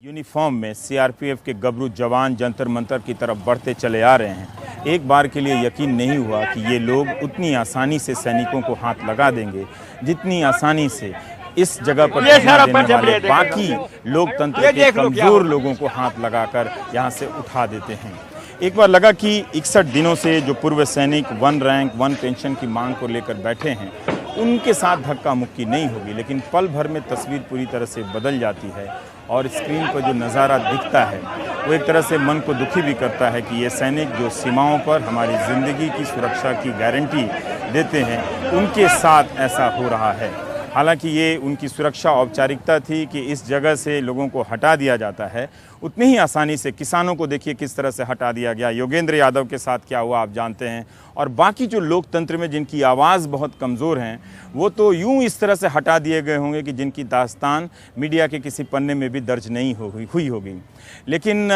Uniform में CRPF के गबरू जवान जंतर मंतर की तरफ बढ़ते चले आ रहे हैं। एक बार के लिए यकीन नहीं हुआ कि ये लोग उतनी आसानी से सैनिकों को हाथ लगा देंगे जितनी आसानी से इस जगह पर धरना देने वाले बाकी लोकतंत्र के कमजोर लोगों को हाथ लगाकर यहाँ से उठा देते हैं। एक बार लगा कि 61 दिनों से जो पूर्व सैनिक 1 रैंक 1 पेंशन की मांग को लेकर बैठे हैं उनके साथ धक्का मुक्की नहीं होगी, लेकिन पल भर में तस्वीर पूरी तरह से बदल जाती है और स्क्रीन पर जो नज़ारा दिखता है वो एक तरह से मन को दुखी भी करता है कि ये सैनिक जो सीमाओं पर हमारी ज़िंदगी की सुरक्षा की गारंटी देते हैं उनके साथ ऐसा हो रहा है। हालांकि ये उनकी सुरक्षा औपचारिकता थी कि इस जगह से लोगों को हटा दिया जाता है, उतनी ही आसानी से किसानों को देखिए किस तरह से हटा दिया गया। योगेंद्र यादव के साथ क्या हुआ आप जानते हैं, और बाकी जो लोकतंत्र में जिनकी आवाज़ बहुत कमज़ोर हैं वो तो यूं इस तरह से हटा दिए गए होंगे कि जिनकी दास्तान मीडिया के किसी पन्ने में भी दर्ज नहीं हुई होगी। लेकिन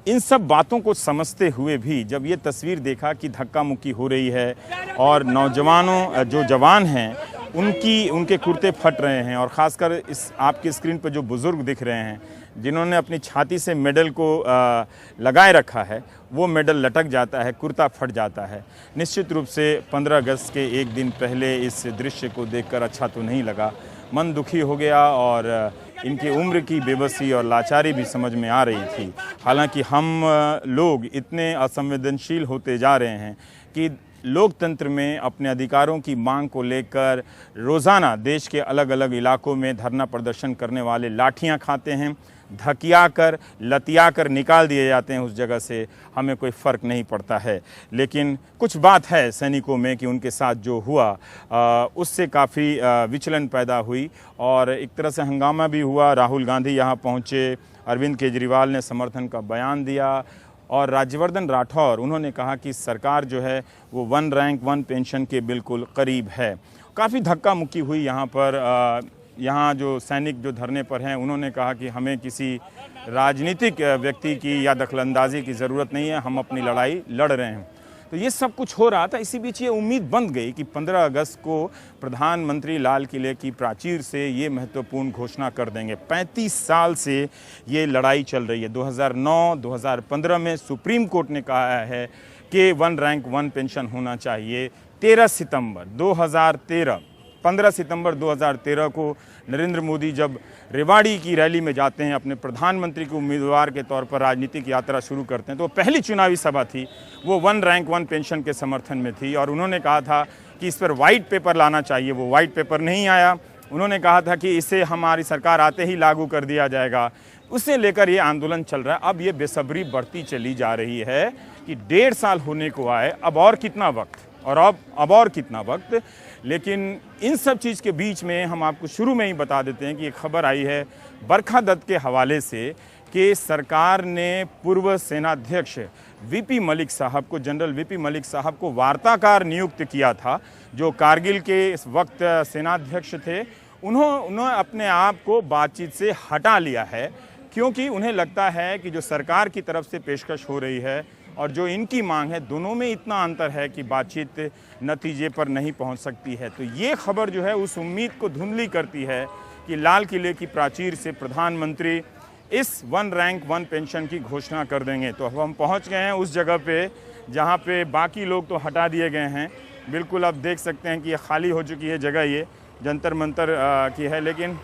इन सब बातों को समझते हुए भी जब ये तस्वीर देखा कि धक्का मुक्की हो रही है और नौजवानों जो जवान हैं उनके कुर्ते फट रहे हैं, और ख़ासकर इस आपकी स्क्रीन पर जो बुज़ुर्ग दिख रहे हैं जिन्होंने अपनी छाती से मेडल को लगाए रखा है वो मेडल लटक जाता है, कुर्ता फट जाता है। निश्चित रूप से 15 अगस्त के एक दिन पहले इस दृश्य को देखकर अच्छा तो नहीं लगा, मन दुखी हो गया और इनकी उम्र की बेबसी और लाचारी भी समझ में आ रही थी। हालांकि हम लोग इतने असंवेदनशील होते जा रहे हैं कि लोकतंत्र में अपने अधिकारों की मांग को लेकर रोज़ाना देश के अलग अलग इलाकों में धरना प्रदर्शन करने वाले लाठियां खाते हैं, धकिया कर लतिया कर निकाल दिए जाते हैं उस जगह से, हमें कोई फ़र्क नहीं पड़ता है। लेकिन कुछ बात है सैनिकों में कि उनके साथ जो हुआ उससे काफ़ी विचलन पैदा हुई और एक तरह से हंगामा भी हुआ। राहुल गांधी यहाँ पहुँचे, अरविंद केजरीवाल ने समर्थन का बयान दिया और राज्यवर्धन राठौर उन्होंने कहा कि सरकार जो है वो 1 रैंक 1 पेंशन के बिल्कुल करीब है। काफ़ी धक्का मुक्की हुई यहाँ पर। यहाँ जो सैनिक जो धरने पर हैं उन्होंने कहा कि हमें किसी राजनीतिक व्यक्ति की या दखलंदाजी की ज़रूरत नहीं है, हम अपनी लड़ाई लड़ रहे हैं। तो ये सब कुछ हो रहा था। इसी बीच ये उम्मीद बन गई कि 15 अगस्त को प्रधानमंत्री लाल किले की प्राचीर से ये महत्वपूर्ण घोषणा कर देंगे। 35 साल से ये लड़ाई चल रही है। 2009-2015 में सुप्रीम कोर्ट ने कहा है कि 1 रैंक 1 पेंशन होना चाहिए। 15 सितंबर 2013 को नरेंद्र मोदी जब रेवाड़ी की रैली में जाते हैं, अपने प्रधानमंत्री के उम्मीदवार के तौर पर राजनीतिक यात्रा शुरू करते हैं, तो पहली चुनावी सभा थी वो 1 रैंक 1 पेंशन के समर्थन में थी और उन्होंने कहा था कि इस पर वाइट पेपर लाना चाहिए। वो वाइट पेपर नहीं आया। उन्होंने कहा था कि इसे हमारी सरकार आते ही लागू कर दिया जाएगा। उसे लेकर ये आंदोलन चल रहा है। अब ये बेसब्री बढ़ती चली जा रही है कि 1.5 साल होने को आए, अब और कितना वक्त और अब और कितना वक्त। लेकिन इन सब चीज़ के बीच में हम आपको शुरू में ही बता देते हैं कि एक खबर आई है बरखा दत्त के हवाले से कि सरकार ने पूर्व सेनाध्यक्ष वीपी मलिक साहब को, जनरल वीपी मलिक साहब को वार्ताकार नियुक्त किया था, जो कारगिल के इस वक्त सेनाध्यक्ष थे। उन्होंने अपने आप को बातचीत से हटा लिया है क्योंकि उन्हें लगता है कि जो सरकार की तरफ से पेशकश हो रही है और जो इनकी मांग है, दोनों में इतना अंतर है कि बातचीत नतीजे पर नहीं पहुंच सकती है। तो ये खबर जो है उस उम्मीद को धुंधली करती है कि लाल किले की प्राचीर से प्रधानमंत्री इस 1 रैंक 1 पेंशन की घोषणा कर देंगे। तो अब हम पहुंच गए हैं उस जगह पे जहां पे बाकी लोग तो हटा दिए गए हैं। बिल्कुल आप देख सकते हैं कि ये खाली हो चुकी है जगह, ये जंतर मंतर की है, लेकिन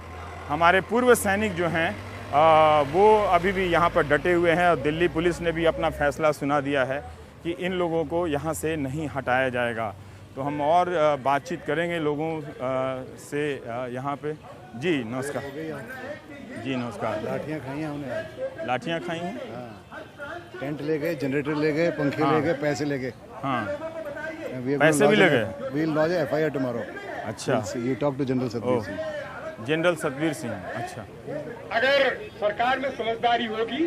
हमारे पूर्व सैनिक जो हैं वो अभी भी यहाँ पर डटे हुए हैं और दिल्ली पुलिस ने भी अपना फैसला सुना दिया है कि इन लोगों को यहाँ से नहीं हटाया जाएगा। तो हम और बातचीत करेंगे लोगों से यहाँ पे। जी नमस्कार। जी नमस्कार। लाठियाँ खाई हैं हमने आज। लाठियाँ खाई हैं? हाँ, टेंट ले गए, जनरेटर ले गए, पंखे ले गए, पैसे ले गए। हाँ, पैसे भी ले गए। We'll lodge FIR tomorrow. अच्छा, you talk to General Satveer Singh. General Satveer Singh. अच्छा, अगर सरकार में समझदारी होगी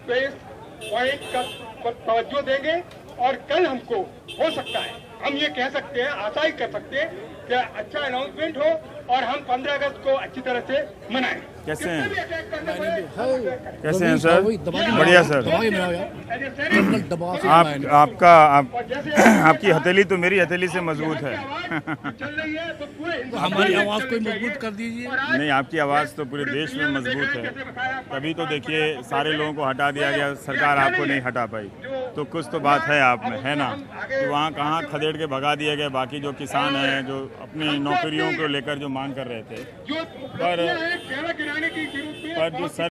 तो इस पॉइंट का तवज्जो देंगे और कल हमको हो सकता है, हम ये कह सकते हैं, आशा ही कर सकते हैं कि अच्छा अनाउंसमेंट हो और हम 15 अगस्त को अच्छी तरह से मनाएं। कैसे हैं? कैसे कैसे हैं सर? बढ़िया सर। आपकी हथेली तो मेरी हथेली से मजबूत है। हमारी आवाज को मजबूत कर दीजिए। नहीं, आपकी आवाज़ तो पूरे देश में मजबूत है। तभी तो देखिए सारे लोगों को हटा दिया गया, सरकार आपको नहीं हटा पाई। तो कुछ तो बात है आप में, है ना? तो वहाँ कहाँ खदेड़ के भगा दिया गया बाकी जो किसान हैं, जो अपनी नौकरियों को लेकर जो मांग कर रहे थे। पर जो सर